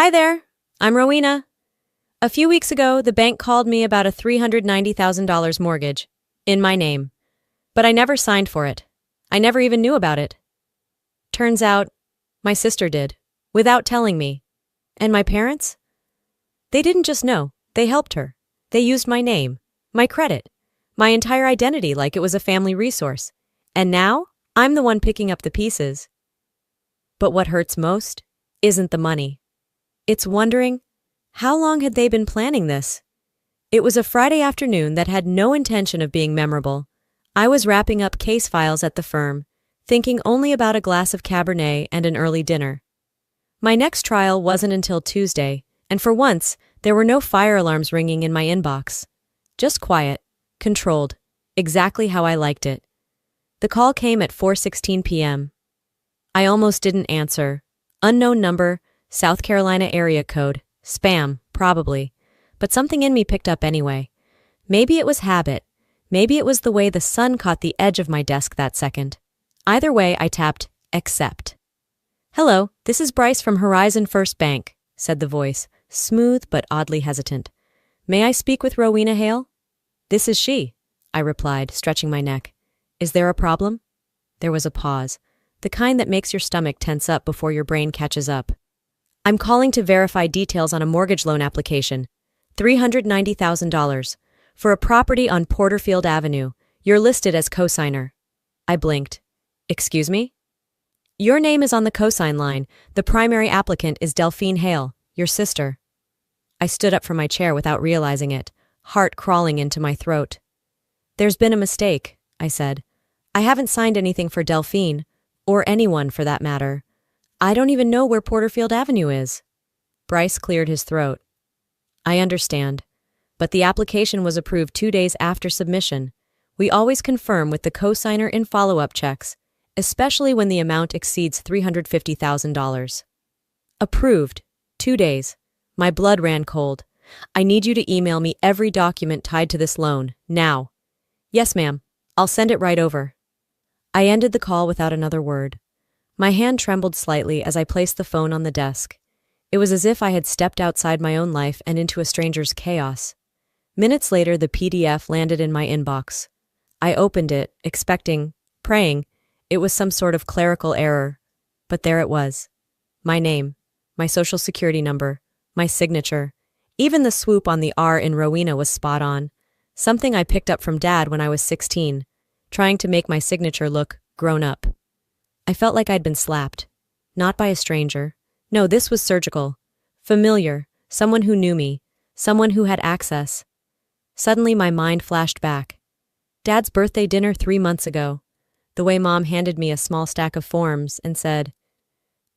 Hi there, I'm Rowena. A few weeks ago, the bank called me about a $390,000 mortgage, in my name. But I never signed for it. I never even knew about it. Turns out, my sister did, without telling me. And my parents? They didn't just know, they helped her. They used my name, my credit, my entire identity like it was a family resource. And now, I'm the one picking up the pieces. But what hurts most isn't the money. It's wondering, how long had they been planning this? It was a Friday afternoon that had no intention of being memorable. I was wrapping up case files at the firm, thinking only about a glass of Cabernet and an early dinner. My next trial wasn't until Tuesday, and for once, there were no fire alarms ringing in my inbox. Just quiet, controlled, exactly how I liked it. The call came at 4:16 p.m. I almost didn't answer. Unknown number, South Carolina area code, spam, probably. But something in me picked up anyway. Maybe it was habit. Maybe it was the way the sun caught the edge of my desk that second. Either way, I tapped accept. "Hello, this is Bryce from Horizon First Bank," said the voice, smooth but oddly hesitant. "May I speak with Rowena Hale?" "This is she," I replied, stretching my neck. "Is there a problem?" There was a pause, the kind that makes your stomach tense up before your brain catches up. "I'm calling to verify details on a mortgage loan application. $390,000. For a property on Porterfield Avenue. You're listed as cosigner." I blinked. "Excuse me?" "Your name is on the cosign line. The primary applicant is Delphine Hale, your sister." I stood up from my chair without realizing it, heart crawling into my throat. "There's been a mistake," I said. "I haven't signed anything for Delphine, or anyone for that matter. I don't even know where Porterfield Avenue is." Bryce cleared his throat. "I understand. But the application was approved 2 days after submission. We always confirm with the cosigner in follow-up checks, especially when the amount exceeds $350,000. "Approved. 2 days. My blood ran cold. "I need you to email me every document tied to this loan, now." "Yes, ma'am. I'll send it right over." I ended the call without another word. My hand trembled slightly as I placed the phone on the desk. It was as if I had stepped outside my own life and into a stranger's chaos. Minutes later, the PDF landed in my inbox. I opened it, expecting, praying, it was some sort of clerical error. But there it was. My name, my social security number, my signature. Even the swoop on the R in Rowena was spot on. Something I picked up from Dad when I was 16, trying to make my signature look grown up. I felt like I'd been slapped. Not by a stranger. No, this was surgical. Familiar. Someone who knew me. Someone who had access. Suddenly my mind flashed back. Dad's birthday dinner 3 months ago. The way Mom handed me a small stack of forms and said,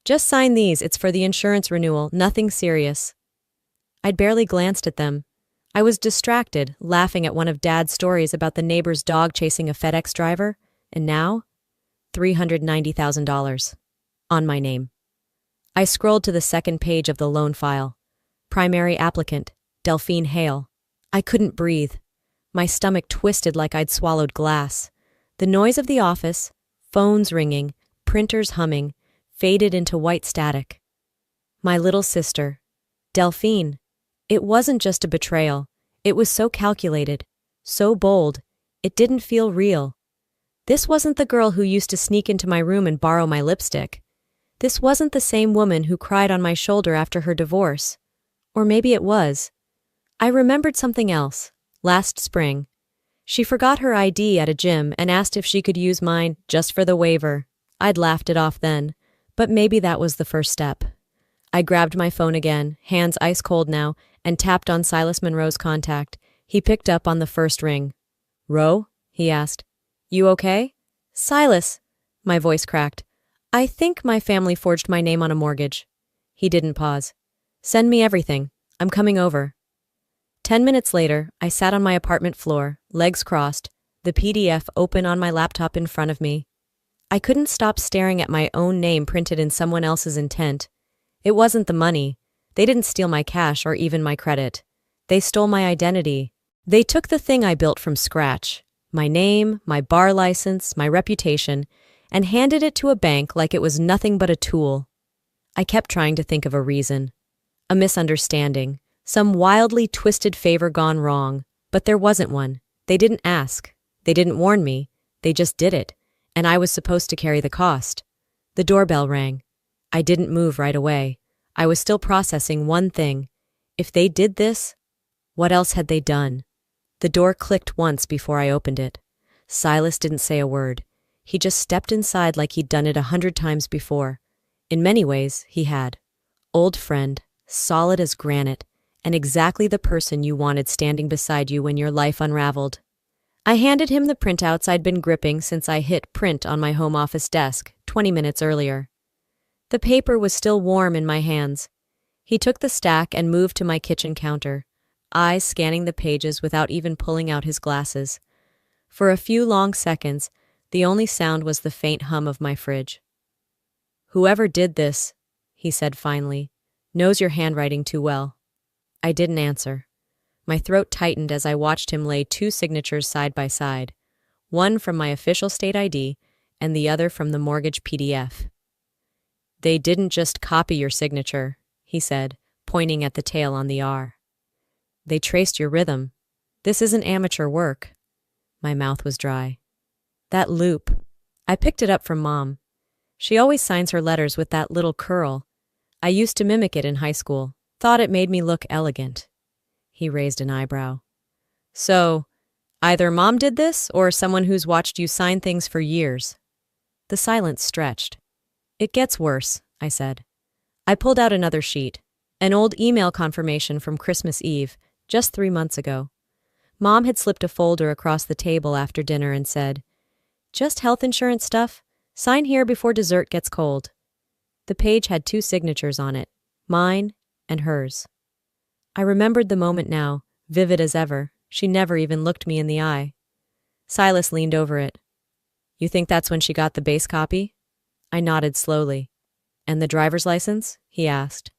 "Just sign these, it's for the insurance renewal, nothing serious." I'd barely glanced at them. I was distracted, laughing at one of Dad's stories about the neighbor's dog chasing a FedEx driver, and now, $390,000. On my name. I scrolled to the second page of the loan file. Primary applicant, Delphine Hale. I couldn't breathe. My stomach twisted like I'd swallowed glass. The noise of the office, phones ringing, printers humming, faded into white static. My little sister, Delphine. It wasn't just a betrayal. It was so calculated, so bold, it didn't feel real. This wasn't the girl who used to sneak into my room and borrow my lipstick. This wasn't the same woman who cried on my shoulder after her divorce. Or maybe it was. I remembered something else. Last spring. She forgot her ID at a gym and asked if she could use mine just for the waiver. I'd laughed it off then, but maybe that was the first step. I grabbed my phone again, hands ice cold now, and tapped on Silas Monroe's contact. He picked up on the first ring. "Ro?" he asked. "You okay?" "Silas," my voice cracked. "I think my family forged my name on a mortgage." He didn't pause. "Send me everything. I'm coming over." 10 minutes later, I sat on my apartment floor, legs crossed, the PDF open on my laptop in front of me. I couldn't stop staring at my own name printed in someone else's intent. It wasn't the money. They didn't steal my cash or even my credit. They stole my identity. They took the thing I built from scratch, my name, my bar license, my reputation, and handed it to a bank like it was nothing but a tool. I kept trying to think of a reason. A misunderstanding. Some wildly twisted favor gone wrong. But there wasn't one. They didn't ask. They didn't warn me. They just did it. And I was supposed to carry the cost. The doorbell rang. I didn't move right away. I was still processing one thing. If they did this, what else had they done? The door clicked once before I opened it. Silas didn't say a word. He just stepped inside like he'd done it 100 times before. In many ways, he had. Old friend, solid as granite, and exactly the person you wanted standing beside you when your life unraveled. I handed him the printouts I'd been gripping since I hit print on my home office desk 20 minutes earlier. The paper was still warm in my hands. He took the stack and moved to my kitchen counter, eyes scanning the pages without even pulling out his glasses. For a few long seconds, the only sound was the faint hum of my fridge. "Whoever did this," he said finally, "knows your handwriting too well." I didn't answer. My throat tightened as I watched him lay 2 signatures side by side, one from my official state ID and the other from the mortgage PDF. "They didn't just copy your signature," he said, pointing at the tail on the R. "They traced your rhythm. This isn't amateur work." My mouth was dry. "That loop. I picked it up from Mom. She always signs her letters with that little curl. I used to mimic it in high school. Thought it made me look elegant." He raised an eyebrow. "So, either Mom did this or someone who's watched you sign things for years." The silence stretched. "It gets worse," I said. I pulled out another sheet, an old email confirmation from Christmas Eve, just 3 months ago. Mom had slipped a folder across the table after dinner and said, "Just health insurance stuff. Sign here before dessert gets cold." The page had 2 signatures on it, mine and hers. I remembered the moment now, vivid as ever. She never even looked me in the eye. Silas leaned over it. "You think that's when she got the base copy?" I nodded slowly. "And the driver's license?" he asked.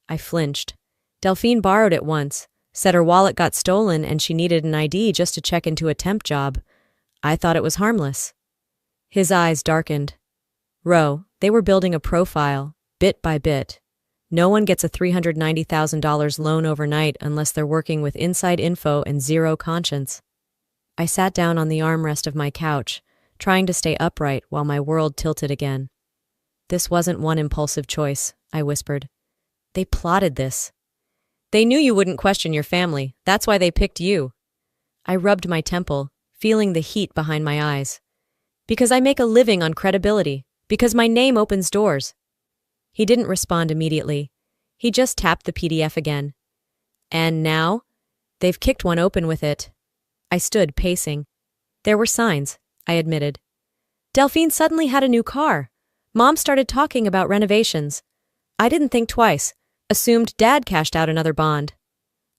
I flinched. Delphine borrowed it once, said her wallet got stolen and she needed an ID just to check into a temp job. I thought it was harmless. His eyes darkened. "Ro, they were building a profile, bit by bit. No one gets a $390,000 loan overnight unless they're working with inside info and zero conscience." I sat down on the armrest of my couch, trying to stay upright while my world tilted again. "This wasn't one impulsive choice," I whispered. "They plotted this. They knew you wouldn't question your family. That's why they picked you." I rubbed my temple, feeling the heat behind my eyes. "Because I make a living on credibility. Because my name opens doors." He didn't respond immediately. He just tapped the PDF again. "And now? They've kicked one open with it." I stood, pacing. "There were signs," I admitted. "Delphine suddenly had a new car. Mom started talking about renovations. I didn't think twice. Assumed Dad cashed out another bond."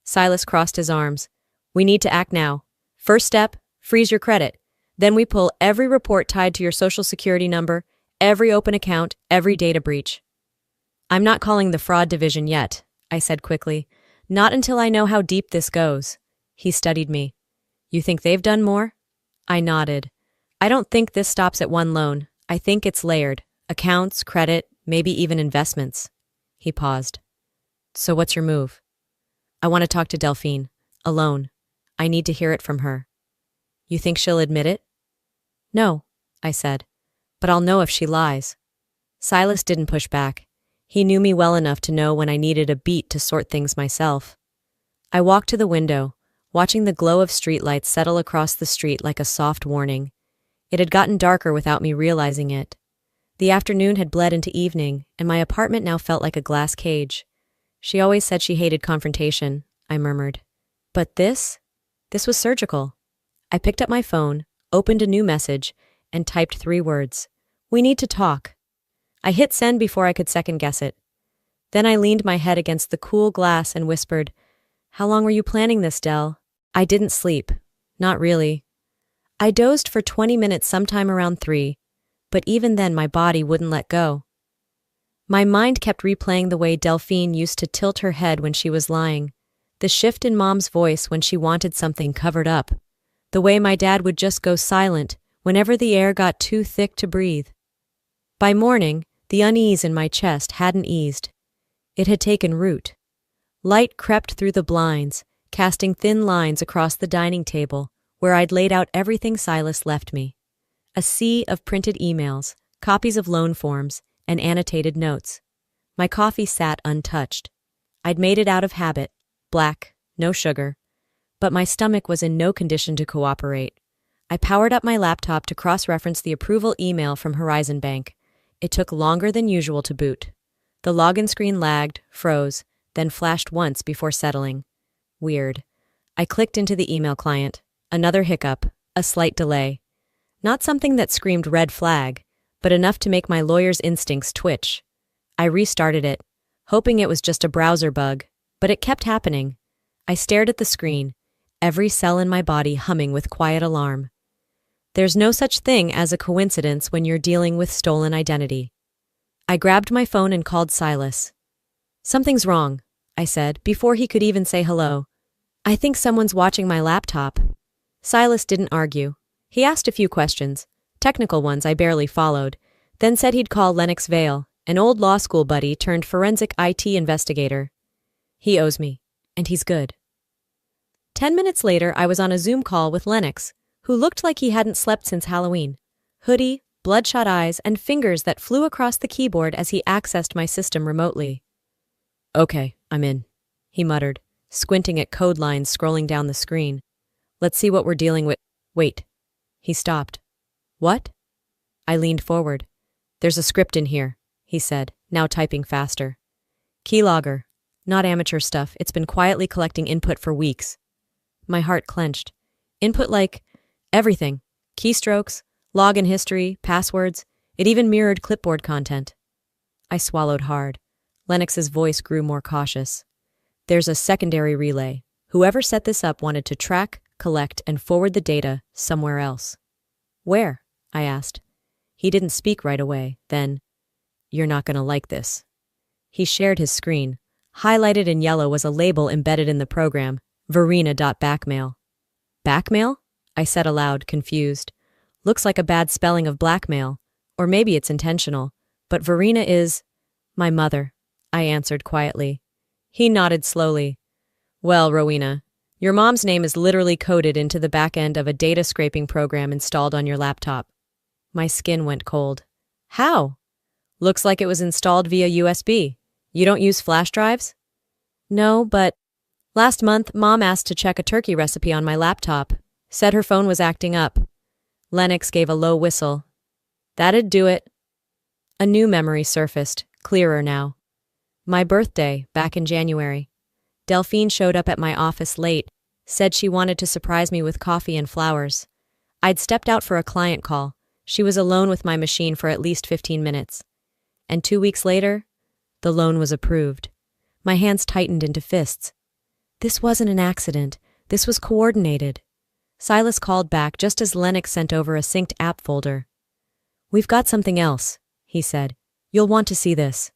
Silas crossed his arms. "We need to act now. First step, freeze your credit. Then we pull every report tied to your social security number, every open account, every data breach." "I'm not calling the fraud division yet," I said quickly. "Not until I know how deep this goes." He studied me. "You think they've done more?" I nodded. "I don't think this stops at one loan. I think it's layered. Accounts, credit, maybe even investments." He paused. "So what's your move?" "I want to talk to Delphine. Alone. I need to hear it from her." "You think she'll admit it?" "No," I said. "But I'll know if she lies." Silas didn't push back. He knew me well enough to know when I needed a beat to sort things myself. I walked to the window, watching the glow of streetlights settle across the street like a soft warning. It had gotten darker without me realizing it. The afternoon had bled into evening, and my apartment now felt like a glass cage. "She always said she hated confrontation," I murmured. But this was surgical. I picked up my phone, opened a new message, and typed 3 words. "We need to talk." I hit send before I could second-guess it. Then I leaned my head against the cool glass and whispered, "How long were you planning this, Del?" I didn't sleep. Not really. I dozed for 20 minutes sometime around 3, but even then my body wouldn't let go. My mind kept replaying the way Delphine used to tilt her head when she was lying, the shift in Mom's voice when she wanted something covered up, the way my dad would just go silent whenever the air got too thick to breathe. By morning, the unease in my chest hadn't eased. It had taken root. Light crept through the blinds, casting thin lines across the dining table, where I'd laid out everything Silas left me. A sea of printed emails, copies of loan forms, and annotated notes. My coffee sat untouched. I'd made it out of habit, black, no sugar. But my stomach was in no condition to cooperate. I powered up my laptop to cross-reference the approval email from Horizon Bank. It took longer than usual to boot. The login screen lagged, froze, then flashed once before settling. Weird. I clicked into the email client. Another hiccup, a slight delay. Not something that screamed red flag, but enough to make my lawyer's instincts twitch. I restarted it, hoping it was just a browser bug, but it kept happening. I stared at the screen, every cell in my body humming with quiet alarm. There's no such thing as a coincidence when you're dealing with stolen identity. I grabbed my phone and called Silas. "Something's wrong," I said, before he could even say hello. "I think someone's watching my laptop." Silas didn't argue. He asked a few questions, technical ones I barely followed, then said he'd call Lennox Vale, an old law school buddy turned forensic IT investigator. He owes me, and he's good. 10 minutes later, I was on a Zoom call with Lennox, who looked like he hadn't slept since Halloween. Hoodie, bloodshot eyes, and fingers that flew across the keyboard as he accessed my system remotely. "Okay, I'm in," he muttered, squinting at code lines scrolling down the screen. "Let's see what we're dealing with." Wait. He stopped. "What?" I leaned forward. "There's a script in here," he said, now typing faster. "Keylogger. Not amateur stuff. It's been quietly collecting input for weeks." My heart clenched. Input like everything. Keystrokes, login history, passwords. It even mirrored clipboard content. I swallowed hard. Lennox's voice grew more cautious. "There's a secondary relay. Whoever set this up wanted to track, collect, and forward the data somewhere else." "Where?" I asked. He didn't speak right away. Then, "You're not going to like this." He shared his screen. Highlighted in yellow was a label embedded in the program, Verena.backmail. "Backmail?" I said aloud, confused. "Looks like a bad spelling of blackmail. Or maybe it's intentional. But Verena is my mother," I answered quietly. He nodded slowly. "Well, Rowena, your mom's name is literally coded into the back end of a data scraping program installed on your laptop." My skin went cold. "How?" "Looks like it was installed via USB. You don't use flash drives?" "No, but last month, Mom asked to check a turkey recipe on my laptop. Said her phone was acting up." Lennox gave a low whistle. "That'd do it." A new memory surfaced, clearer now. My birthday, back in January. Delphine showed up at my office late, said she wanted to surprise me with coffee and flowers. I'd stepped out for a client call. She was alone with my machine for at least 15 minutes. And 2 weeks later, the loan was approved. My hands tightened into fists. This wasn't an accident. This was coordinated. Silas called back just as Lennox sent over a synced app folder. "We've got something else," he said. "You'll want to see this."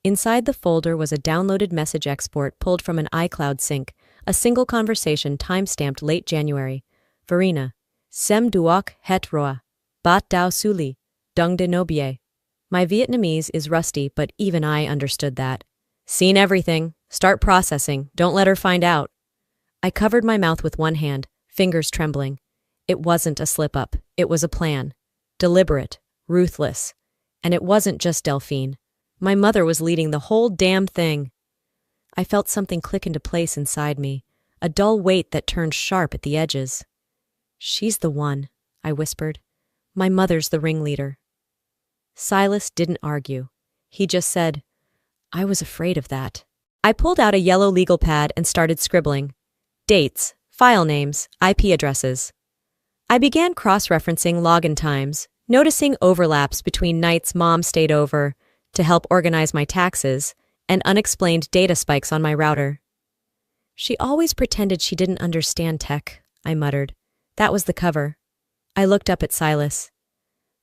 Inside the folder was a downloaded message export pulled from an iCloud sync, a single conversation time-stamped late January. "Verena, sem duok het roa, bat dao suli, dung de nobie." My Vietnamese is rusty, but even I understood that. "Seen everything. Start processing. Don't let her find out." I covered my mouth with one hand, fingers trembling. It wasn't a slip-up. It was a plan. Deliberate, ruthless. And it wasn't just Delphine. My mother was leading the whole damn thing. I felt something click into place inside me, a dull weight that turned sharp at the edges. "She's the one," I whispered. "My mother's the ringleader." Silas didn't argue. He just said, "I was afraid of that." I pulled out a yellow legal pad and started scribbling. Dates, file names, IP addresses. I began cross-referencing login times, noticing overlaps between nights Mom stayed over to help organize my taxes and unexplained data spikes on my router. "She always pretended she didn't understand tech," I muttered. That was the cover. I looked up at Silas.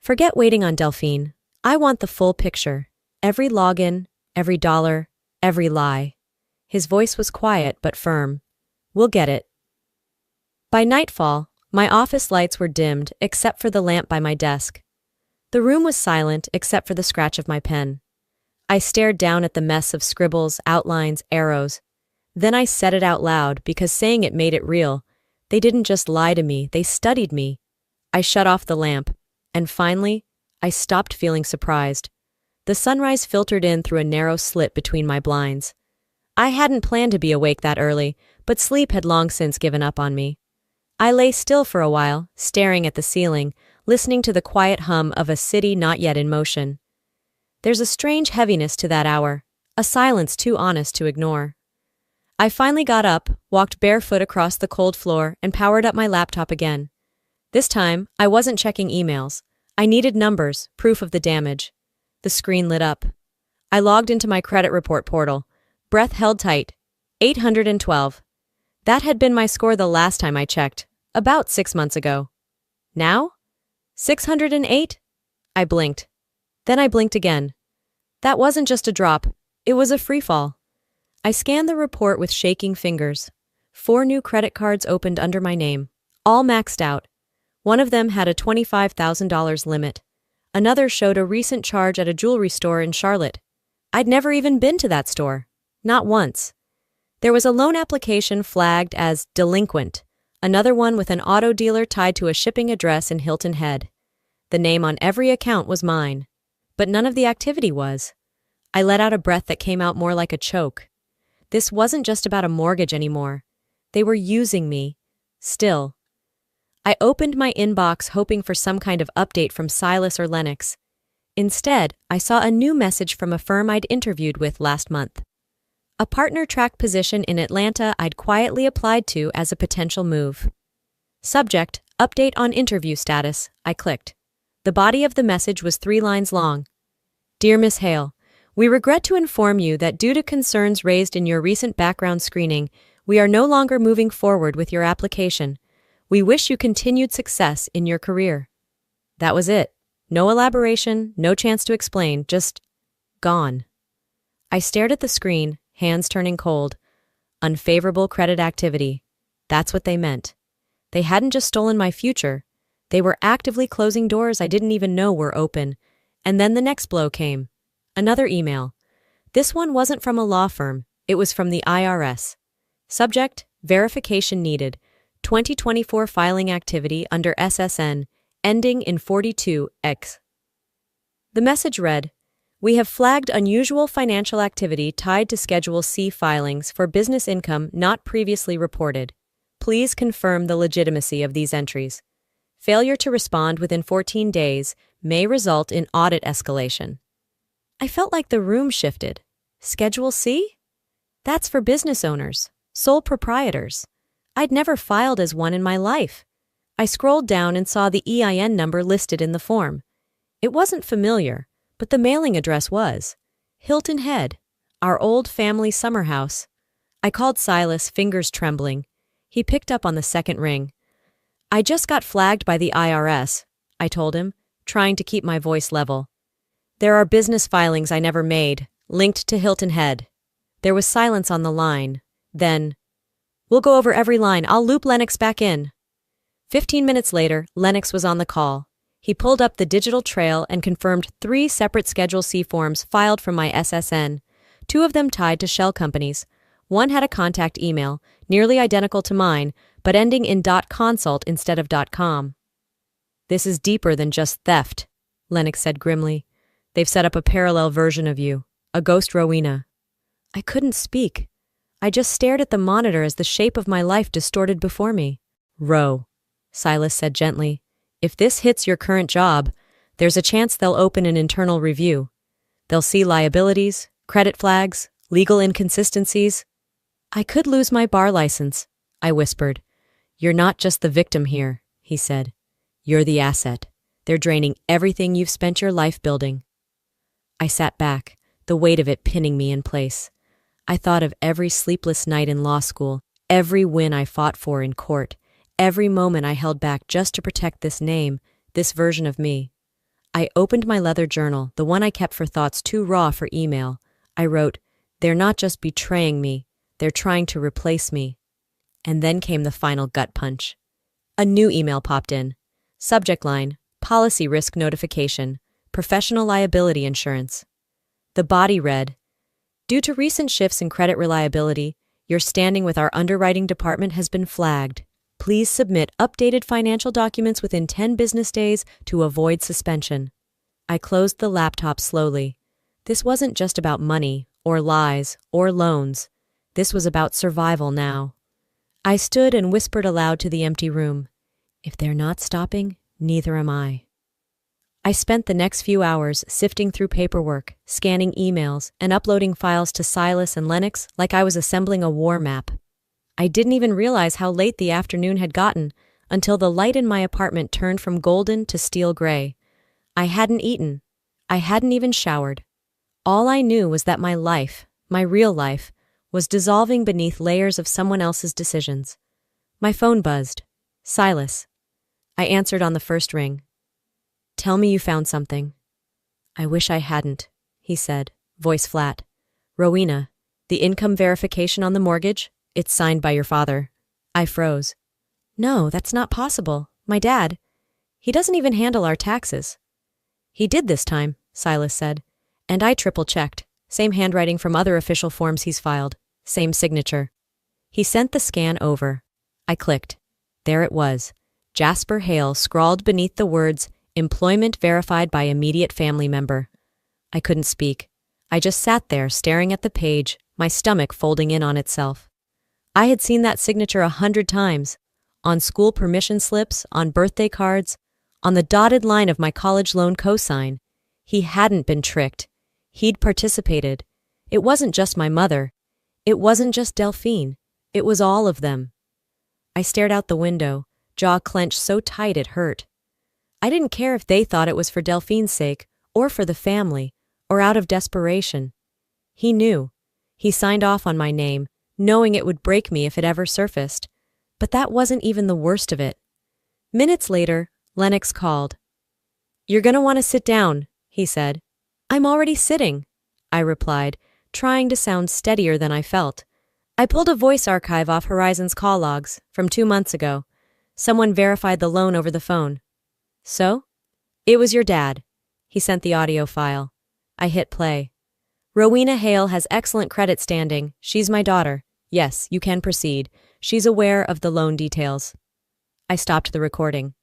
"Forget waiting on Delphine. I want the full picture. Every login, every dollar, every lie." His voice was quiet but firm. "We'll get it." By nightfall, my office lights were dimmed except for the lamp by my desk. The room was silent except for the scratch of my pen. I stared down at the mess of scribbles, outlines, arrows. Then I said it out loud because saying it made it real. They didn't just lie to me, they studied me. I shut off the lamp, and finally, I stopped feeling surprised. The sunrise filtered in through a narrow slit between my blinds. I hadn't planned to be awake that early, but sleep had long since given up on me. I lay still for a while, staring at the ceiling, listening to the quiet hum of a city not yet in motion. There's a strange heaviness to that hour, a silence too honest to ignore. I finally got up, walked barefoot across the cold floor, and powered up my laptop again. This time, I wasn't checking emails. I needed numbers, proof of the damage. The screen lit up. I logged into my credit report portal. Breath held tight. 812. That had been my score the last time I checked, about 6 months ago. Now? 608? I blinked. Then I blinked again. That wasn't just a drop, it was a freefall. I scanned the report with shaking fingers. 4 new credit cards opened under my name, all maxed out. One of them had a $25,000 limit. Another showed a recent charge at a jewelry store in Charlotte. I'd never even been to that store. Not once. There was a loan application flagged as delinquent, another one with an auto dealer tied to a shipping address in Hilton Head. The name on every account was mine, but none of the activity was. I let out a breath that came out more like a choke. This wasn't just about a mortgage anymore. They were using me. Still. I opened my inbox hoping for some kind of update from Silas or Lennox. Instead, I saw a new message from a firm I'd interviewed with last month. A partner track position in Atlanta I'd quietly applied to as a potential move. Subject, update on interview status, I clicked. The body of the message was 3 lines long. Dear Miss Hale, we regret to inform you that due to concerns raised in your recent background screening, we are no longer moving forward with your application. We wish you continued success in your career. That was it. No elaboration, no chance to explain, just gone. I stared at the screen, hands turning cold. Unfavorable credit activity. That's what they meant. They hadn't just stolen my future. They were actively closing doors I didn't even know were open. And then the next blow came. Another email. This one wasn't from a law firm. It was from the IRS. Subject, verification needed. 2024 filing activity under SSN, ending in 42X. The message read, we have flagged unusual financial activity tied to Schedule C filings for business income not previously reported. Please confirm the legitimacy of these entries. Failure to respond within 14 days may result in audit escalation. I felt like the room shifted. Schedule C? That's for business owners, sole proprietors. I'd never filed as one in my life. I scrolled down and saw the EIN number listed in the form. It wasn't familiar, but the mailing address was. Hilton Head, our old family summer house. I called Silas, fingers trembling. He picked up on the second ring. I just got flagged by the IRS, I told him, trying to keep my voice level. There are business filings I never made, linked to Hilton Head. There was silence on the line. Then, we'll go over every line. I'll loop Lennox back in. 15 minutes later, Lennox was on the call. He pulled up the digital trail and confirmed 3 separate Schedule C forms filed from my SSN, 2 of them tied to shell companies. One had a contact email, nearly identical to mine, but ending in .consult instead of .com. This is deeper than just theft, Lennox said grimly. They've set up a parallel version of you, a ghost Rowena. I couldn't speak. I just stared at the monitor as the shape of my life distorted before me. Row, Silas said gently. If this hits your current job, there's a chance they'll open an internal review. They'll see liabilities, credit flags, legal inconsistencies. I could lose my bar license, I whispered. You're not just the victim here, he said. You're the asset. They're draining everything you've spent your life building. I sat back, the weight of it pinning me in place. I thought of every sleepless night in law school, every win I fought for in court, every moment I held back just to protect this name, this version of me. I opened my leather journal, the one I kept for thoughts too raw for email. I wrote, they're not just betraying me, they're trying to replace me. And then came the final gut punch. A new email popped in. Subject line, policy risk notification, professional liability insurance. The body read, due to recent shifts in credit reliability, Your standing with our underwriting department has been flagged. Please submit updated financial documents within 10 business days to avoid suspension. I closed the laptop slowly. This wasn't just about money, or lies, or loans. This was about survival now. I stood and whispered aloud to the empty room. If they're not stopping, neither am I. I spent the next few hours sifting through paperwork, scanning emails, and uploading files to Silas and Lennox like I was assembling a war map. I didn't even realize how late the afternoon had gotten until the light in my apartment turned from golden to steel gray. I hadn't eaten. I hadn't even showered. All I knew was that my life, my real life, was dissolving beneath layers of someone else's decisions. My phone buzzed. Silas. I answered on the first ring. Tell me you found something. I wish I hadn't, he said, voice flat. Rowena, the income verification on the mortgage, it's signed by your father. I froze. No, that's not possible. My dad, he doesn't even handle our taxes. He did this time, Silas said, and I triple-checked. Same handwriting from other official forms he's filed. Same signature. He sent the scan over. I clicked. There it was. Jasper Hale scrawled beneath the words, Employment verified by immediate family member. I couldn't speak. I just sat there staring at the page, my stomach folding in on itself. I had seen that signature 100 times. On school permission slips, on birthday cards, on the dotted line of my college loan cosign. He hadn't been tricked. He'd participated. It wasn't just my mother. It wasn't just Delphine. It was all of them. I stared out the window, jaw clenched so tight it hurt. I didn't care if they thought it was for Delphine's sake, or for the family, or out of desperation. He knew. He signed off on my name, knowing it would break me if it ever surfaced. But that wasn't even the worst of it. Minutes later, Lennox called. You're gonna want to sit down, he said. I'm already sitting, I replied, trying to sound steadier than I felt. I pulled a voice archive off Horizon's call logs from 2 months ago. Someone verified the loan over the phone. So? It was your dad. He sent the audio file. I hit play. Rowena Hale has excellent credit standing. She's my daughter. Yes, you can proceed. She's aware of the loan details. I stopped the recording.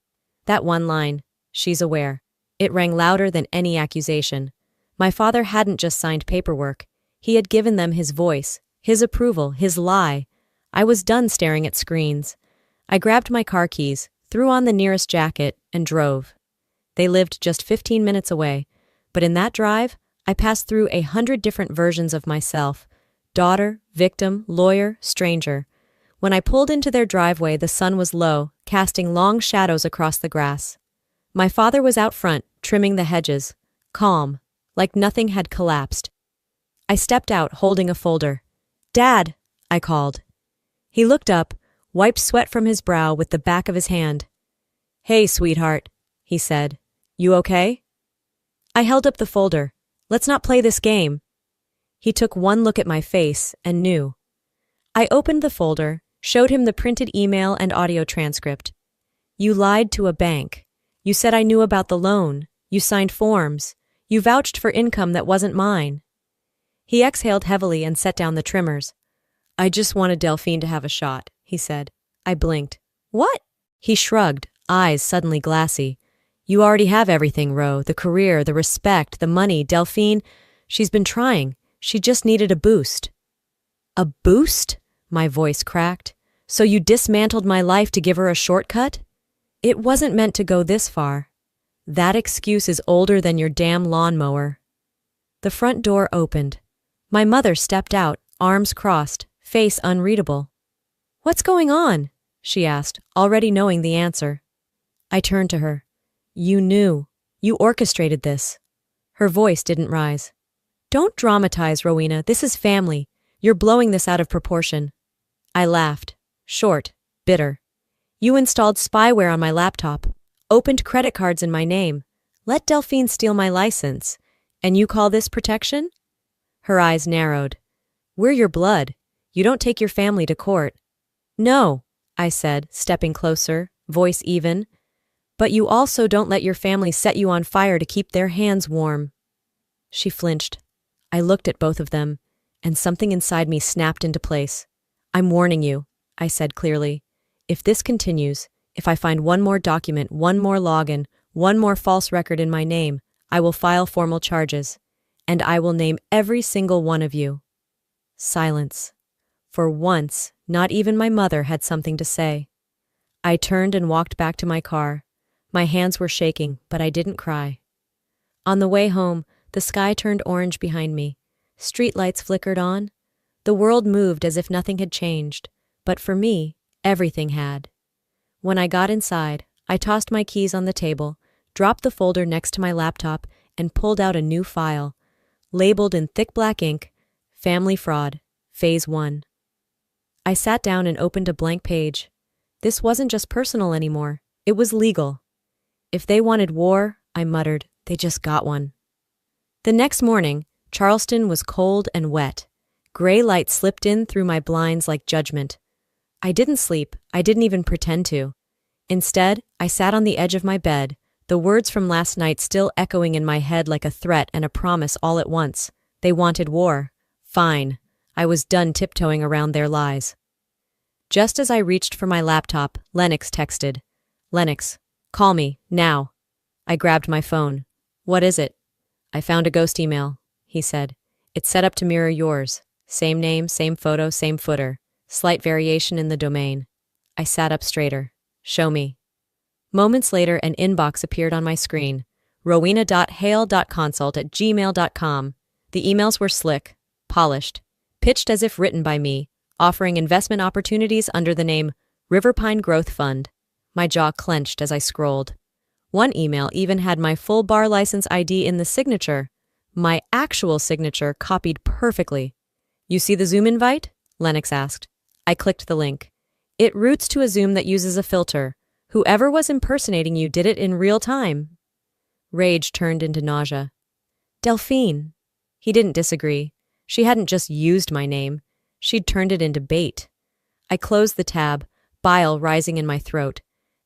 That one line, she's aware. It rang louder than any accusation. My father hadn't just signed paperwork. He had given them his voice, his approval, his lie. I was done staring at screens. I grabbed my car keys, threw on the nearest jacket, and drove. They lived just 15 minutes away, but in that drive, I passed through 100 different versions of myself. Daughter, victim, lawyer, stranger. When I pulled into their driveway, the sun was low, casting long shadows across the grass. My father was out front, trimming the hedges, calm, like nothing had collapsed. I stepped out, holding a folder. Dad, I called. He looked up, wiped sweat from his brow with the back of his hand. Hey, sweetheart, he said. You okay? I held up the folder. Let's not play this game. He took one look at my face and knew. I opened the folder, showed him the printed email and audio transcript. You lied to a bank. You said I knew about the loan. You signed forms. You vouched for income that wasn't mine. He exhaled heavily and set down the trimmers. I just wanted Delphine to have a shot, he said. I blinked. What? He shrugged, eyes suddenly glassy. You already have everything, Ro. The career, the respect, the money. Delphine, she's been trying. She just needed a boost. A boost? My voice cracked. So you dismantled my life to give her a shortcut? It wasn't meant to go this far. That excuse is older than your damn lawnmower. The front door opened. My mother stepped out, arms crossed, face unreadable. What's going on? She asked, already knowing the answer. I turned to her. You knew. You orchestrated this. Her voice didn't rise. Don't dramatize, Rowena. This is family. You're blowing this out of proportion. I laughed. Short, bitter. You installed spyware on my laptop, opened credit cards in my name, let Delphine steal my license, and you call this protection? Her eyes narrowed. We're your blood. You don't take your family to court. No, I said, stepping closer, voice even. But you also don't let your family set you on fire to keep their hands warm. She flinched. I looked at both of them, and something inside me snapped into place. I'm warning you, I said clearly. If this continues, if I find one more document, one more login, one more false record in my name, I will file formal charges. And I will name every single one of you. Silence. For once, not even my mother had something to say. I turned and walked back to my car. My hands were shaking, but I didn't cry. On the way home, the sky turned orange behind me. Streetlights flickered on. The world moved as if nothing had changed, but for me, everything had. When I got inside, I tossed my keys on the table, dropped the folder next to my laptop, and pulled out a new file, labeled in thick black ink, Family Fraud, Phase 1. I sat down and opened a blank page. This wasn't just personal anymore, it was legal. If they wanted war, I muttered, they just got one. The next morning, Charleston was cold and wet. Gray light slipped in through my blinds like judgment. I didn't sleep, I didn't even pretend to. Instead, I sat on the edge of my bed, the words from last night still echoing in my head like a threat and a promise all at once. They wanted war. Fine. I was done tiptoeing around their lies. Just as I reached for my laptop, Lennox texted. Lennox, call me, now. I grabbed my phone. What is it? I found a ghost email, he said. It's set up to mirror yours. Same name, same photo, same footer. Slight variation in the domain. I sat up straighter. Show me. Moments later, an inbox appeared on my screen. rowena.hale.consult@gmail.com. The emails were slick, polished, pitched as if written by me, offering investment opportunities under the name Riverpine Growth Fund. My jaw clenched as I scrolled. One email even had my full bar license ID in the signature. My actual signature copied perfectly. You see the Zoom invite? Lennox asked. I clicked the link. It routes to a Zoom that uses a filter. Whoever was impersonating you did it in real time. Rage turned into nausea. Delphine. He didn't disagree. She hadn't just used my name. She'd turned it into bait. I closed the tab, bile rising in my throat.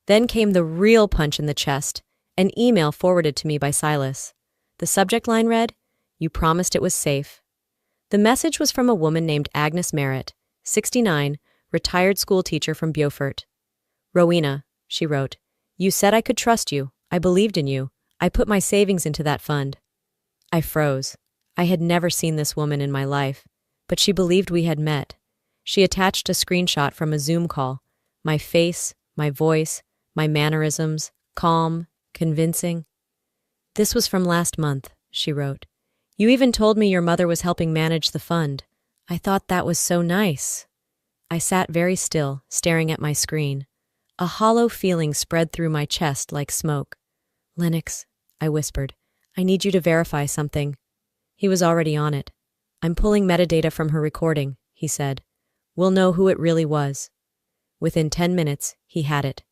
Then came the real punch in the chest, an email forwarded to me by Silas. The subject line read, "You promised it was safe." The message was from a woman named Agnes Merritt, 69, retired schoolteacher from Beaufort. Rowena, she wrote, you said I could trust you. I believed in you. I put my savings into that fund. I froze. I had never seen this woman in my life, but she believed we had met. She attached a screenshot from a Zoom call. My face, my voice, my mannerisms, calm, convincing. This was from last month, she wrote. You even told me your mother was helping manage the fund. I thought that was so nice. I sat very still, staring at my screen. A hollow feeling spread through my chest like smoke. Lennox, I whispered, I need you to verify something. He was already on it. I'm pulling metadata from her recording, he said. We'll know who it really was. Within 10 minutes, he had it.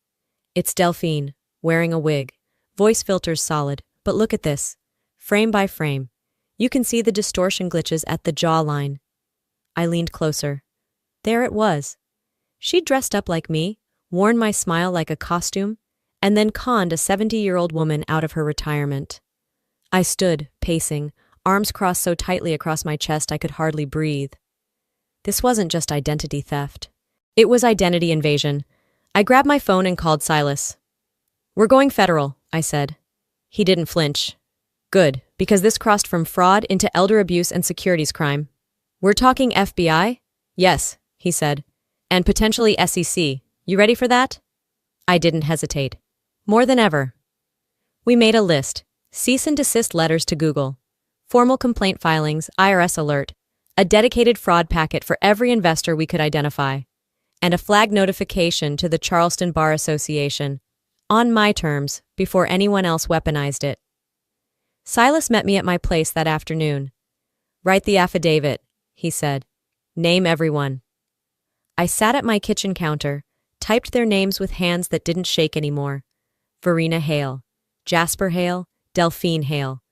It's Delphine, wearing a wig. Voice filters solid, but look at this. Frame by frame. You can see the distortion glitches at the jawline. I leaned closer. There it was. She'd dressed up like me, worn my smile like a costume, and then conned a 70-year-old woman out of her retirement. I stood, pacing, arms crossed so tightly across my chest I could hardly breathe. This wasn't just identity theft. It was identity invasion. I grabbed my phone and called Silas. We're going federal, I said. He didn't flinch. Good, because this crossed from fraud into elder abuse and securities crime. We're talking FBI? Yes, he said. And potentially SEC. You ready for that? I didn't hesitate. More than ever. We made a list. Cease and desist letters to Google. Formal complaint filings, IRS alert. A dedicated fraud packet for every investor we could identify. And a flag notification to the Charleston Bar Association. On my terms, before anyone else weaponized it. Silas met me at my place that afternoon. Write the affidavit, he said. Name everyone. I sat at my kitchen counter, typed their names with hands that didn't shake anymore. Verena Hale, Jasper Hale, Delphine Hale.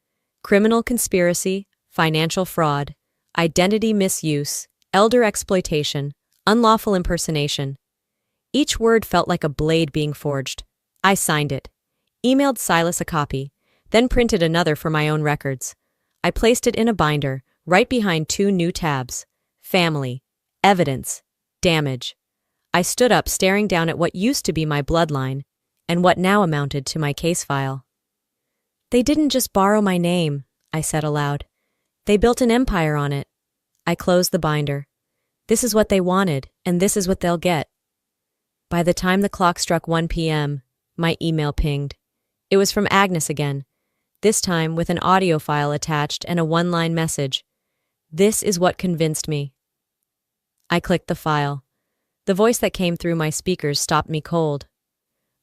Criminal conspiracy, financial fraud, identity misuse, elder exploitation, unlawful impersonation. Each word felt like a blade being forged. I signed it, emailed Silas a copy, then printed another for my own records. I placed it in a binder, right behind two new tabs. Family, evidence, Damage. I stood up, staring down at what used to be my bloodline, and what now amounted to my case file. They didn't just borrow my name, I said aloud. They built an empire on it. I closed the binder. This is what they wanted, and this is what they'll get. By the time the clock struck 1 p.m., my email pinged. It was from Agnes again, this time with an audio file attached and a one-line message. This is what convinced me. I clicked the file. The voice that came through my speakers stopped me cold.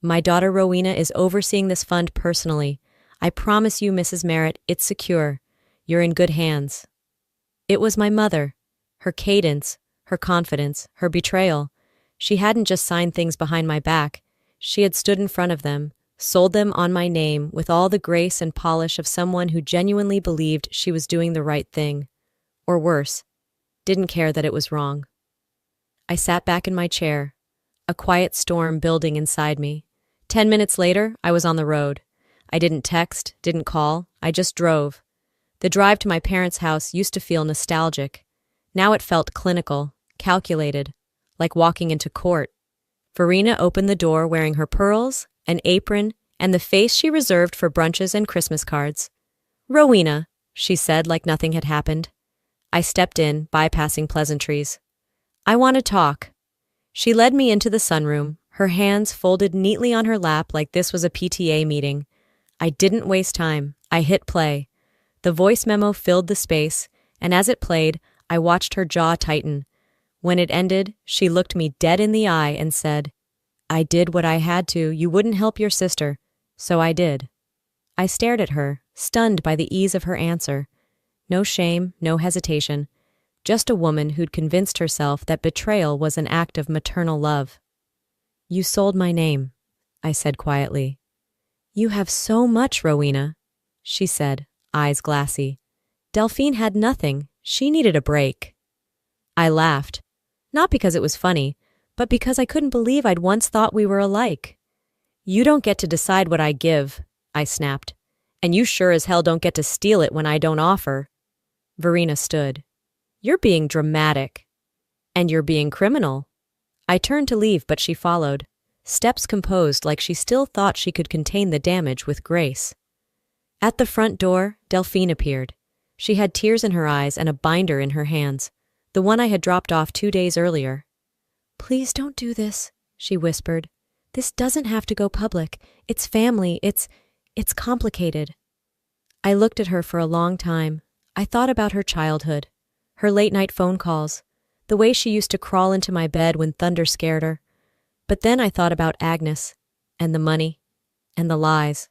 My daughter Rowena is overseeing this fund personally. I promise you, Mrs. Merritt, it's secure. You're in good hands. It was my mother. Her cadence, her confidence, her betrayal. She hadn't just signed things behind my back. She had stood in front of them, sold them on my name with all the grace and polish of someone who genuinely believed she was doing the right thing. Or worse, didn't care that it was wrong. I sat back in my chair, a quiet storm building inside me. 10 minutes later, I was on the road. I didn't text, didn't call, I just drove. The drive to my parents' house used to feel nostalgic. Now it felt clinical, calculated, like walking into court. Verena opened the door wearing her pearls, an apron, and the face she reserved for brunches and Christmas cards. "Rowena," she said like nothing had happened. I stepped in, bypassing pleasantries. "I want to talk." She led me into the sunroom, her hands folded neatly on her lap like this was a PTA meeting. I didn't waste time. I hit play. The voice memo filled the space, and as it played, I watched her jaw tighten. When it ended, she looked me dead in the eye and said, "I did what I had to. You wouldn't help your sister, so I did." I stared at her, stunned by the ease of her answer. No shame, no hesitation. Just a woman who'd convinced herself that betrayal was an act of maternal love. "You sold my name," I said quietly. "You have so much, Rowena," she said, eyes glassy. Delphine had nothing. She needed a break. I laughed, not because it was funny, but because I couldn't believe I'd once thought we were alike. "You don't get to decide what I give," I snapped, "and you sure as hell don't get to steal it when I don't offer." Verena stood. "You're being dramatic. And you're being criminal." I turned to leave, but she followed, steps composed like she still thought she could contain the damage with grace. At the front door, Delphine appeared. She had tears in her eyes and a binder in her hands, the one I had dropped off 2 days earlier. "Please don't do this," she whispered. "This doesn't have to go public. It's family. It's complicated." I looked at her for a long time. I thought about her childhood, her late-night phone calls, the way she used to crawl into my bed when thunder scared her. But then I thought about Agnes, and the money, and the lies.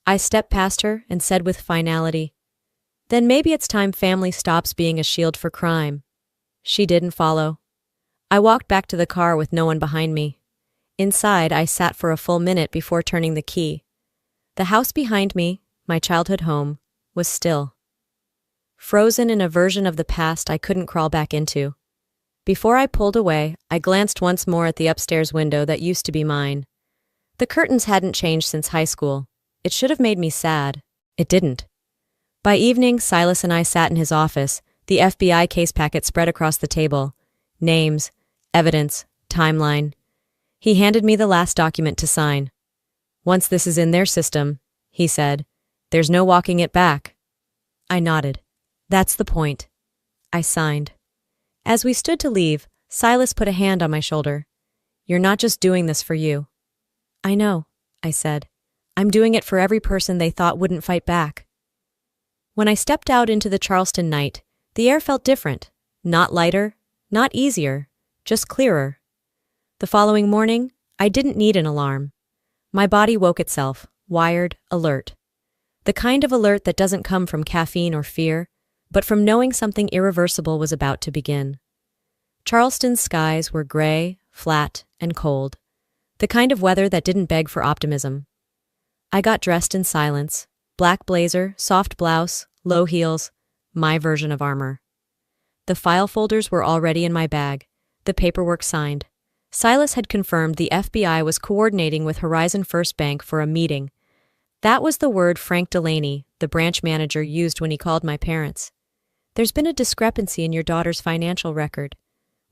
I stepped past her and said with finality, "Then maybe it's time family stops being a shield for crime." She didn't follow. I walked back to the car with no one behind me. Inside, I sat for a full minute before turning the key. The house behind me, my childhood home, was still. Frozen in a version of the past I couldn't crawl back into. Before I pulled away, I glanced once more at the upstairs window that used to be mine. The curtains hadn't changed since high school. It should have made me sad. It didn't. By evening, Silas and I sat in his office, the FBI case packet spread across the table. Names, evidence, timeline. He handed me the last document to sign. "Once this is in their system," he said, "there's no walking it back." I nodded. "That's the point." I signed. As we stood to leave, Silas put a hand on my shoulder. "You're not just doing this for you." "I know," I said. "I'm doing it for every person they thought wouldn't fight back." When I stepped out into the Charleston night, the air felt different. Not lighter, not easier, just clearer. The following morning, I didn't need an alarm. My body woke itself, wired, alert. The kind of alert that doesn't come from caffeine or fear, but from knowing something irreversible was about to begin. Charleston's skies were gray, flat, and cold, the kind of weather that didn't beg for optimism. I got dressed in silence, black blazer, soft blouse, low heels, my version of armor. The file folders were already in my bag, the paperwork signed. Silas had confirmed the FBI was coordinating with Horizon First Bank for a meeting. That was the word Frank Delaney, the branch manager, used when he called my parents. "There's been a discrepancy in your daughter's financial record.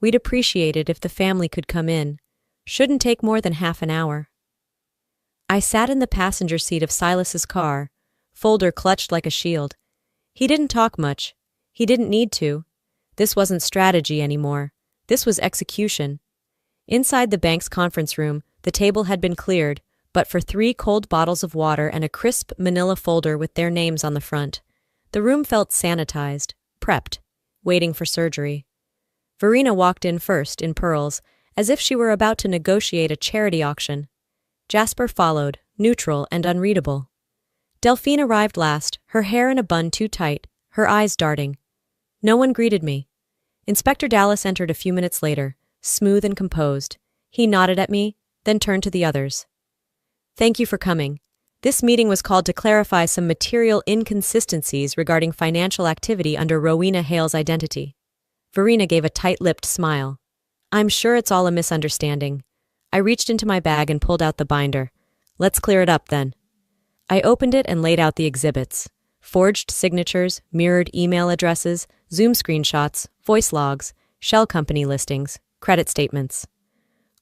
We'd appreciate it if the family could come in. Shouldn't take more than half an hour. I sat in the passenger seat of Silas's car, folder clutched like a shield. He didn't talk much. He didn't need to. This wasn't strategy anymore. This was execution. Inside the bank's conference room, the table had been cleared, but for 3 cold bottles of water and a crisp manila folder with their names on the front. The room felt sanitized, prepped, waiting for surgery. Verena walked in first, in pearls, as if she were about to negotiate a charity auction. Jasper followed, neutral and unreadable. Delphine arrived last, her hair in a bun too tight, her eyes darting. No one greeted me. Inspector Dallas entered a few minutes later, smooth and composed. He nodded at me, then turned to the others. Thank you for coming. This meeting was called to clarify some material inconsistencies regarding financial activity under Rowena Hale's identity. Verena gave a tight-lipped smile. I'm sure it's all a misunderstanding. I reached into my bag and pulled out the binder. Let's clear it up then. I opened it and laid out the exhibits. Forged signatures, mirrored email addresses, Zoom screenshots, voice logs, shell company listings, credit statements.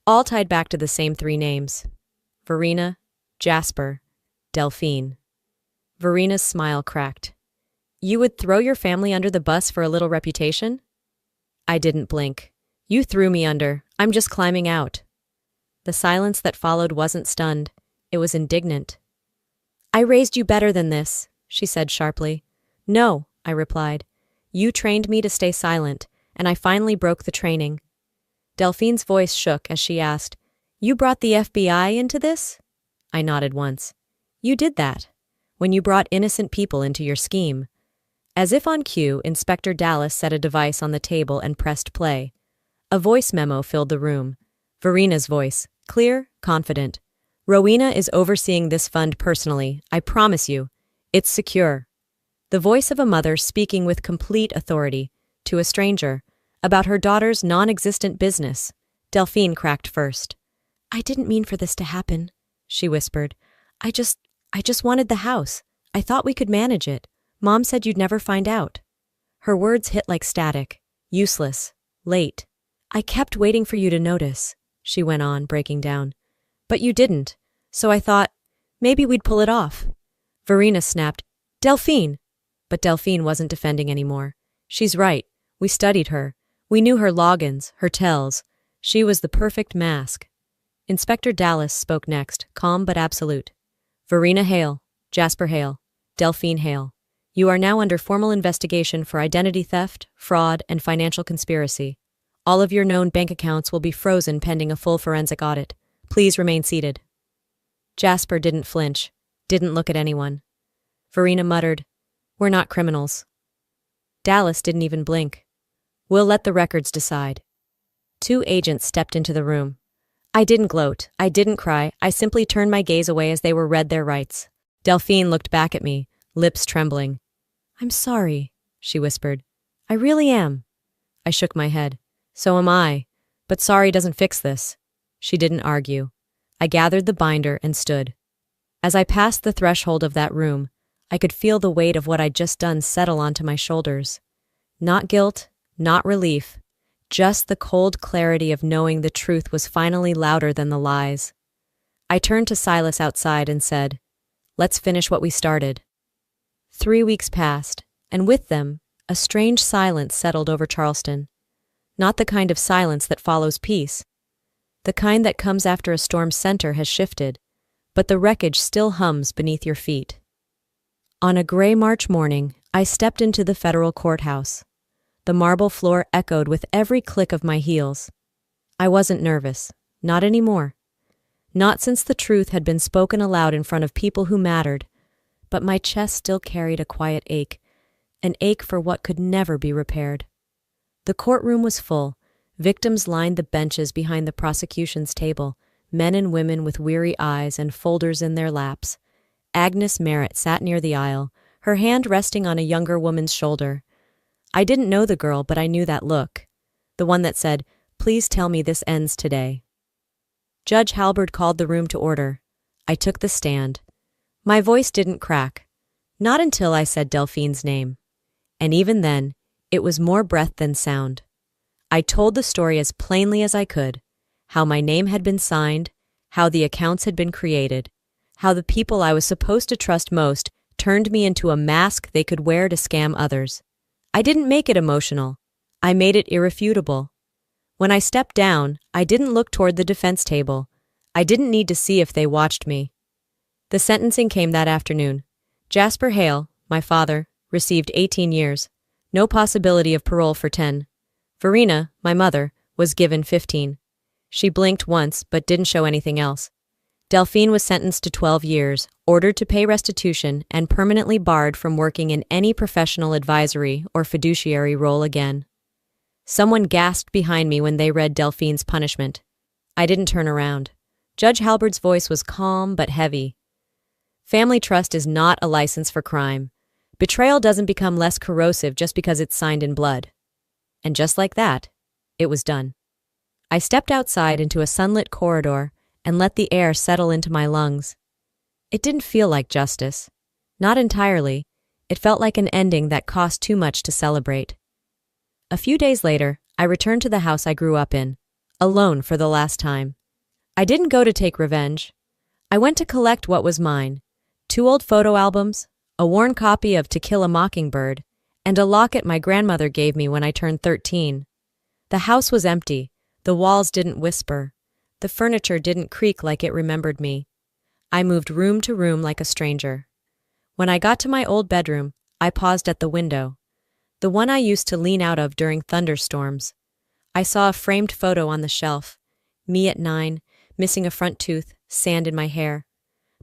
All tied back to the same 3 names. Verena, Jasper, Delphine. Verena's smile cracked. You would throw your family under the bus for a little reputation? I didn't blink. You threw me under. I'm just climbing out. The silence that followed wasn't stunned. It was indignant. I raised you better than this, she said sharply. No, I replied. You trained me to stay silent, and I finally broke the training. Delphine's voice shook as she asked, You brought the FBI into this? I nodded once. You did that, when you brought innocent people into your scheme. As if on cue, Inspector Dallas set a device on the table and pressed play. A voice memo filled the room. Verena's voice, clear, confident. Rowena is overseeing this fund personally, I promise you. It's secure. The voice of a mother speaking with complete authority, to a stranger, about her daughter's non-existent business. Delphine cracked first. I didn't mean for this to happen, she whispered. I just wanted the house. I thought we could manage it. Mom said you'd never find out. Her words hit like static. Useless. Late. I kept waiting for you to notice, she went on, breaking down. But you didn't, so I thought, maybe we'd pull it off. Verena snapped, Delphine! But Delphine wasn't defending anymore. She's right. We studied her. We knew her logins, her tells. She was the perfect mask. Inspector Dallas spoke next, calm but absolute. Verena Hale, Jasper Hale, Delphine Hale. You are now under formal investigation for identity theft, fraud, and financial conspiracy. All of your known bank accounts will be frozen pending a full forensic audit. Please remain seated. Jasper didn't flinch, didn't look at anyone. Verena muttered, We're not criminals. Dallas didn't even blink. We'll let the records decide. 2 agents stepped into the room. I didn't gloat, I didn't cry, I simply turned my gaze away as they were read their rights. Delphine looked back at me, lips trembling. I'm sorry, she whispered. I really am. I shook my head. So am I. But sorry doesn't fix this. She didn't argue. I gathered the binder and stood. As I passed the threshold of that room, I could feel the weight of what I'd just done settle onto my shoulders. Not guilt, not relief, just the cold clarity of knowing the truth was finally louder than the lies. I turned to Silas outside and said, Let's finish what we started. 3 weeks passed, and with them, a strange silence settled over Charleston. Not the kind of silence that follows peace. The kind that comes after a storm's center has shifted, but the wreckage still hums beneath your feet. On a gray March morning, I stepped into the federal courthouse. The marble floor echoed with every click of my heels. I wasn't nervous, not anymore. Not since the truth had been spoken aloud in front of people who mattered, but my chest still carried a quiet ache, an ache for what could never be repaired. The courtroom was full. Victims lined the benches behind the prosecution's table, men and women with weary eyes and folders in their laps. Agnes Merritt sat near the aisle, her hand resting on a younger woman's shoulder. I didn't know the girl, but I knew that look. The one that said, Please tell me this ends today. Judge Halberd called the room to order. I took the stand. My voice didn't crack. Not until I said Delphine's name. And even then, it was more breath than sound. I told the story as plainly as I could, how my name had been signed, how the accounts had been created, how the people I was supposed to trust most turned me into a mask they could wear to scam others. I didn't make it emotional. I made it irrefutable. When I stepped down, I didn't look toward the defense table. I didn't need to see if they watched me. The sentencing came that afternoon. Jasper Hale, my father, received 18 years. No possibility of parole for 10. Verena, my mother, was given 15. She blinked once but didn't show anything else. Delphine was sentenced to 12 years, ordered to pay restitution, and permanently barred from working in any professional advisory or fiduciary role again. Someone gasped behind me when they read Delphine's punishment. I didn't turn around. Judge Halberd's voice was calm but heavy. Family trust is not a license for crime. Betrayal doesn't become less corrosive just because it's signed in blood. And just like that, it was done. I stepped outside into a sunlit corridor and let the air settle into my lungs. It didn't feel like justice. Not entirely. It felt like an ending that cost too much to celebrate. A few days later, I returned to the house I grew up in, alone for the last time. I didn't go to take revenge. I went to collect what was mine: 2 old photo albums, a worn copy of To Kill a Mockingbird, and a locket my grandmother gave me when I turned 13. The house was empty. The walls didn't whisper. The furniture didn't creak like it remembered me. I moved room to room like a stranger. When I got to my old bedroom, I paused at the window, the one I used to lean out of during thunderstorms. I saw a framed photo on the shelf. Me at 9, missing a front tooth, sand in my hair.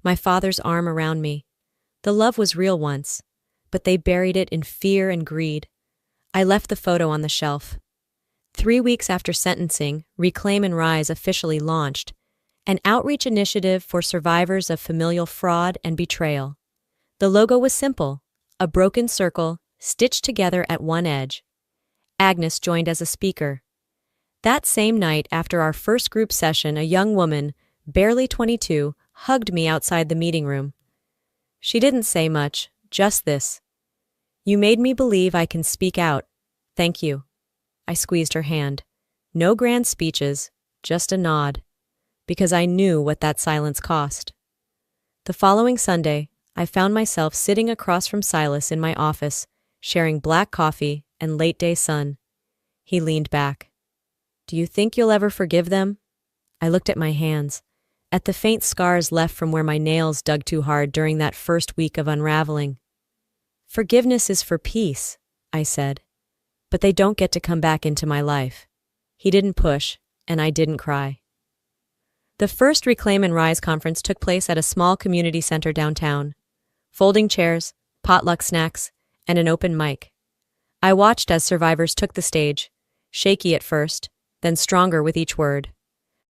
My father's arm around me. The love was real once, but they buried it in fear and greed. I left the photo on the shelf. 3 weeks after sentencing, Reclaim and Rise officially launched, an outreach initiative for survivors of familial fraud and betrayal. The logo was simple, a broken circle stitched together at one edge. Agnes joined as a speaker. That same night, after our first group session, a young woman, barely 22, hugged me outside the meeting room. She didn't say much, just this: "You made me believe I can speak out. Thank you." I squeezed her hand. No grand speeches, just a nod, because I knew what that silence cost. The following Sunday, I found myself sitting across from Silas in my office, sharing black coffee and late-day sun. He leaned back. "Do you think you'll ever forgive them?" I looked at my hands, at the faint scars left from where my nails dug too hard during that first week of unraveling. "Forgiveness is for peace," I said, "but they don't get to come back into my life." He didn't push, and I didn't cry. The first Reclaim and Rise conference took place at a small community center downtown. Folding chairs, potluck snacks, and an open mic. I watched as survivors took the stage, shaky at first, then stronger with each word.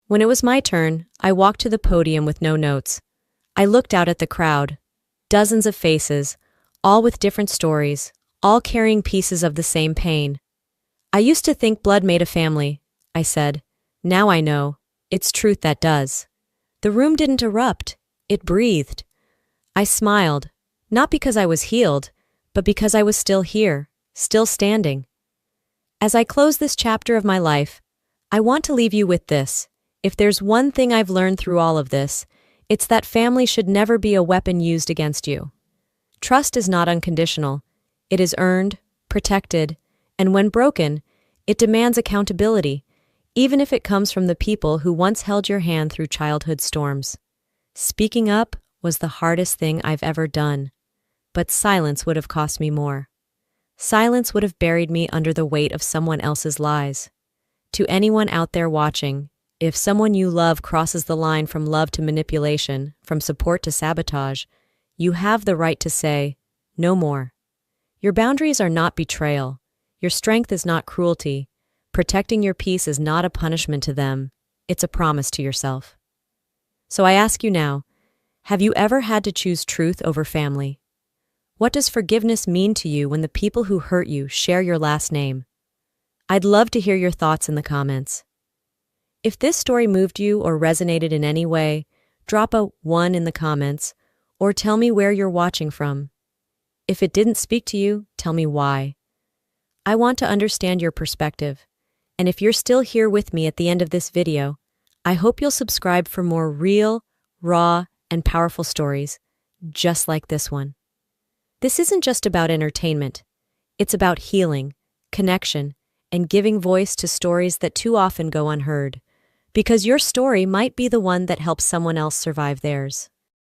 When it was my turn, I walked to the podium with no notes. I looked out at the crowd, dozens of faces, all with different stories, all carrying pieces of the same pain. "I used to think blood made a family," I said. "Now I know, it's truth that does." The room didn't erupt, it breathed. I smiled, not because I was healed, but because I was still here, still standing. As I close this chapter of my life, I want to leave you with this. If there's one thing I've learned through all of this, it's that family should never be a weapon used against you. Trust is not unconditional. It is earned, protected, and when broken, it demands accountability, even if it comes from the people who once held your hand through childhood storms. Speaking up was the hardest thing I've ever done, but silence would have cost me more. Silence would have buried me under the weight of someone else's lies. To anyone out there watching, if someone you love crosses the line from love to manipulation, from support to sabotage, you have the right to say, "No more." Your boundaries are not betrayal. Your strength is not cruelty. Protecting your peace is not a punishment to them. It's a promise to yourself. So I ask you now, have you ever had to choose truth over family? What does forgiveness mean to you when the people who hurt you share your last name? I'd love to hear your thoughts in the comments. If this story moved you or resonated in any way, drop a 1 in the comments, or tell me where you're watching from. If it didn't speak to you, tell me why. I want to understand your perspective. And if you're still here with me at the end of this video, I hope you'll subscribe for more real, raw, and powerful stories, just like this one. This isn't just about entertainment. It's about healing, connection, and giving voice to stories that too often go unheard, because your story might be the one that helps someone else survive theirs.